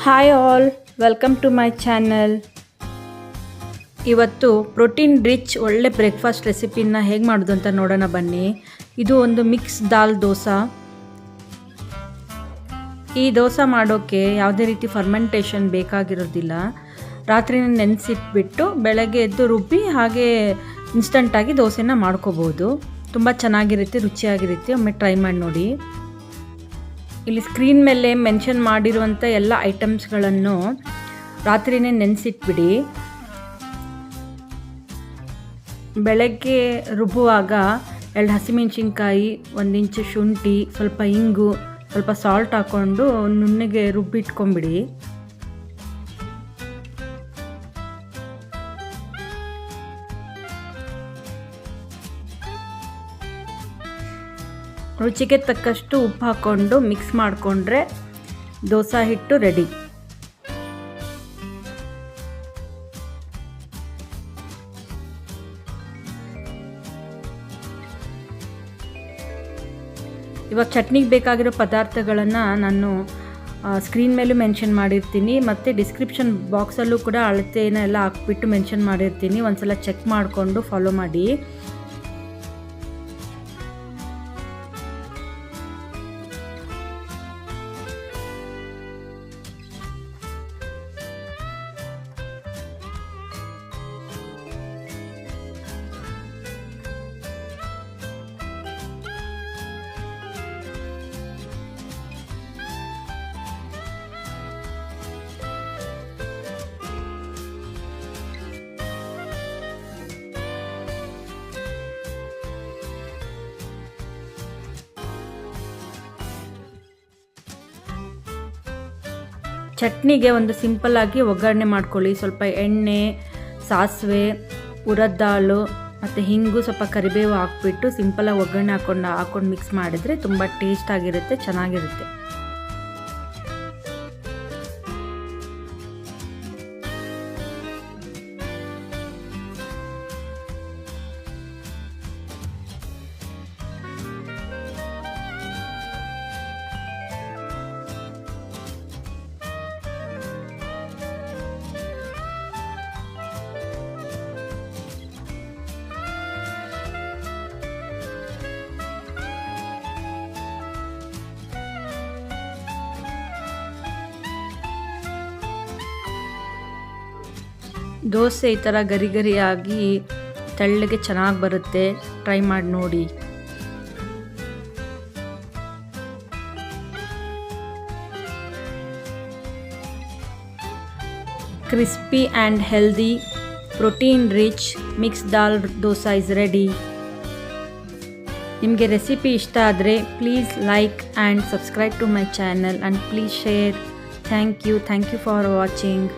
Hi all, welcome to my channel. ಇವತ್ತು protein rich ಒಳ್ಳೆ breakfast ರೆಸಿಪಿನ ಹೇಗೆ ಮಾಡೋದು ಅಂತ ನೋಡೋಣ ಬನ್ನಿ. ಇದು ಒಂದು ಮಿಕ್ಸ್ ದಾಲ್ ದೋಸೆ. ಈ ದೋಸೆ ಮಾಡೋಕ್ಕೆ ಯಾವುದೇ ರೀತಿ ಫರ್ಮೆಂಟೇಷನ್ ಬೇಕಾಗಿರೋದಿಲ್ಲ. ರಾತ್ರಿನ ನೆನೆಸಿಟ್ಬಿಟ್ಟು ಬೆಳಗ್ಗೆ ಎದ್ದು ರುಬ್ಬಿ ಹಾಗೆ ಇನ್ಸ್ಟಂಟಾಗಿ ದೋಸೆನ ಮಾಡ್ಕೋಬೋದು. ತುಂಬ ಚೆನ್ನಾಗಿರುತ್ತೆ, ರುಚಿಯಾಗಿರುತ್ತೆ. ಒಮ್ಮೆ ಟ್ರೈ ಮಾಡಿ ನೋಡಿ. ಇಲ್ಲಿ ಸ್ಕ್ರೀನ್ ಮೇಲೆ ಮೆನ್ಷನ್ ಮಾಡಿರುವಂಥ ಎಲ್ಲ ಐಟಮ್ಸ್ಗಳನ್ನು ರಾತ್ರಿನೇ ನೆನೆಸಿಟ್ಬಿಡಿ. ಬೆಳಗ್ಗೆ ರುಬ್ಬುವಾಗ 2 ಹಸಿಮೆಣಸಿನ್ಕಾಯಿ, 1 ಇಂಚು ಶುಂಠಿ, ಸ್ವಲ್ಪ ಇಂಗು, ಸ್ವಲ್ಪ ಸಾಲ್ಟ್ ಹಾಕ್ಕೊಂಡು ನುಣ್ಣಗೆ ರುಬ್ಬಿಟ್ಕೊಂಬಿಡಿ. ರುಚಿಗೆ ತಕ್ಕಷ್ಟು ಉಪ್ಪು ಹಾಕ್ಕೊಂಡು ಮಿಕ್ಸ್ ಮಾಡಿಕೊಂಡ್ರೆ ದೋಸೆ ಹಿಟ್ಟು ರೆಡಿ. ಇವಾಗ ಚಟ್ನಿಗೆ ಬೇಕಾಗಿರೋ ಪದಾರ್ಥಗಳನ್ನು ನಾನು ಸ್ಕ್ರೀನ್ ಮೇಲೂ ಮೆನ್ಷನ್ ಮಾಡಿರ್ತೀನಿ, ಮತ್ತು ಡಿಸ್ಕ್ರಿಪ್ಷನ್ ಬಾಕ್ಸಲ್ಲೂ ಕೂಡ ಅಳತೆನ ಎಲ್ಲ ಹಾಕ್ಬಿಟ್ಟು ಮೆನ್ಷನ್ ಮಾಡಿರ್ತೀನಿ. ಒಂದ್ಸಲ ಚೆಕ್ ಮಾಡಿಕೊಂಡು ಫಾಲೋ ಮಾಡಿ. ಚಟ್ನಿಗೆ ಒಂದು ಸಿಂಪಲ್ಲಾಗಿ ಒಗ್ಗರಣೆ ಮಾಡ್ಕೊಳ್ಳಿ. ಸ್ವಲ್ಪ ಎಣ್ಣೆ, ಸಾಸಿವೆ, ಉರದ್ ದಾಳು ಮತ್ತು ಹಿಂಗು, ಸ್ವಲ್ಪ ಕರಿಬೇವು ಹಾಕ್ಬಿಟ್ಟು ಸಿಂಪಲ್ಲಾಗಿ ಒಗ್ಗರಣೆ ಹಾಕ್ಕೊಂಡು ಮಿಕ್ಸ್ ಮಾಡಿದರೆ ತುಂಬ ಟೇಸ್ಟಾಗಿರುತ್ತೆ, ಚೆನ್ನಾಗಿರುತ್ತೆ. ದೋಸೆ ಈ ಥರ ಗರಿ ಗರಿಯಾಗಿ ತೆಳ್ಳಗೆ ಚೆನ್ನಾಗಿ ಬರುತ್ತೆ. ಟ್ರೈ ಮಾಡಿ ನೋಡಿ. Crispy and healthy protein rich mix dal dosa is ready. ನಿಮಗೆ ರೆಸಿಪಿ ಇಷ್ಟ ಆದರೆ please like and subscribe to my channel and please share. Thank you for watching.